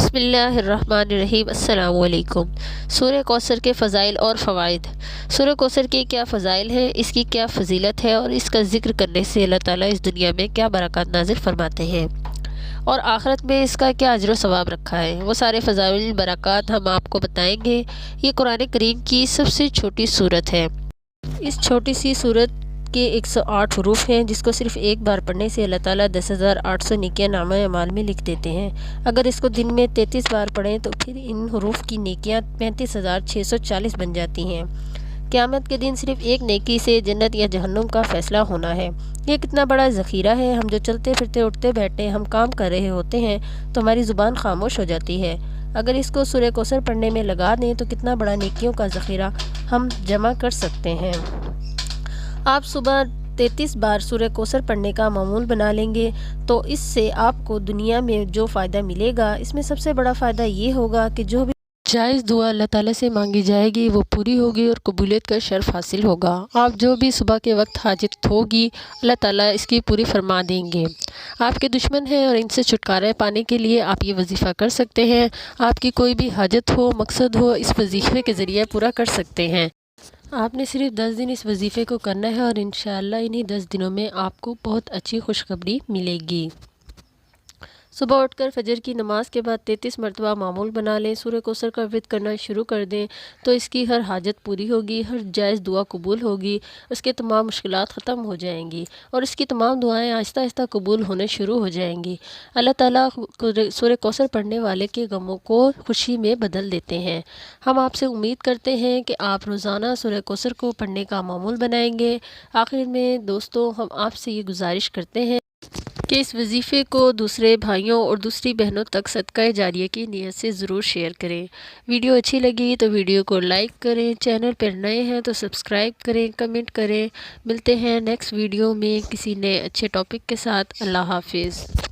بسم اللہ الرحمن الرحیم۔ السلام علیکم۔ سورہ کوثر کے فضائل اور فوائد۔ سورہ کوثر کے کیا فضائل ہیں، اس کی کیا فضیلت ہے اور اس کا ذکر کرنے سے اللہ تعالیٰ اس دنیا میں کیا برکات نازل فرماتے ہیں اور آخرت میں اس کا کیا اجر و ثواب رکھا ہے، وہ سارے فضائل برکات ہم آپ کو بتائیں گے۔ یہ قرآن کریم کی سب سے چھوٹی سورت ہے۔ اس چھوٹی سی سورت کے 108 حروف ہیں، جس کو صرف ایک بار پڑھنے سے اللہ تعالیٰ 10,800 نیکیاں نامہ اعمال میں لکھ دیتے ہیں۔ اگر اس کو دن میں 33 بار پڑھیں تو پھر ان حروف کی نیکیاں 35,640 بن جاتی ہیں۔ قیامت کے دن صرف ایک نیکی سے جنت یا جہنم کا فیصلہ ہونا ہے۔ یہ کتنا بڑا ذخیرہ ہے۔ ہم جو چلتے پھرتے اٹھتے بیٹھتے ہم کام کر رہے ہوتے ہیں تو ہماری زبان خاموش ہو جاتی ہے۔ اگر اس کو سورہ کوثر پڑھنے میں لگا دیں تو کتنا بڑا نیکیوں کا ذخیرہ ہم جمع کر سکتے ہیں۔ آپ صبح 33 بار سورہ کوثر پڑھنے کا معمول بنا لیں گے تو اس سے آپ کو دنیا میں جو فائدہ ملے گا، اس میں سب سے بڑا فائدہ یہ ہوگا کہ جو بھی جائز دعا اللہ تعالیٰ سے مانگی جائے گی وہ پوری ہوگی اور قبولیت کا شرف حاصل ہوگا۔ آپ جو بھی صبح کے وقت حاجت ہوگی اللہ تعالیٰ اس کی پوری فرما دیں گے۔ آپ کے دشمن ہیں اور ان سے چھٹکارا پانے کے لیے آپ یہ وظیفہ کر سکتے ہیں۔ آپ کی کوئی بھی حاجت ہو، مقصد ہو، اس وظیفے کے ذریعے پورا کر سکتے ہیں۔ آپ نے صرف 10 دن اس وظیفے کو کرنا ہے اور انشاءاللہ انہی 10 دنوں میں آپ کو بہت اچھی خوشخبری ملے گی۔ صبح اٹھ کر فجر کی نماز کے بعد 33 مرتبہ معمول بنا لیں، سورہ کوثر کا ورد کرنا شروع کر دیں تو اس کی ہر حاجت پوری ہوگی، ہر جائز دعا قبول ہوگی، اس کے تمام مشکلات ختم ہو جائیں گی اور اس کی تمام دعائیں آہستہ آہستہ قبول ہونے شروع ہو جائیں گی۔ اللہ تعالیٰ سورہ کوثر پڑھنے والے کے غموں کو خوشی میں بدل دیتے ہیں۔ ہم آپ سے امید کرتے ہیں کہ آپ روزانہ سورہ کوثر کو پڑھنے کا معمول بنائیں گے۔ آخر میں دوستو، ہم آپ سے یہ گزارش کرتے ہیں کہ اس وظیفے کو دوسرے بھائیوں اور دوسری بہنوں تک صدقہ جاریہ کی نیت سے ضرور شیئر کریں۔ ویڈیو اچھی لگی تو ویڈیو کو لائک کریں، چینل پر نئے ہیں تو سبسکرائب کریں، کمنٹ کریں۔ ملتے ہیں نیکسٹ ویڈیو میں کسی نئے اچھے ٹاپک کے ساتھ۔ اللہ حافظ۔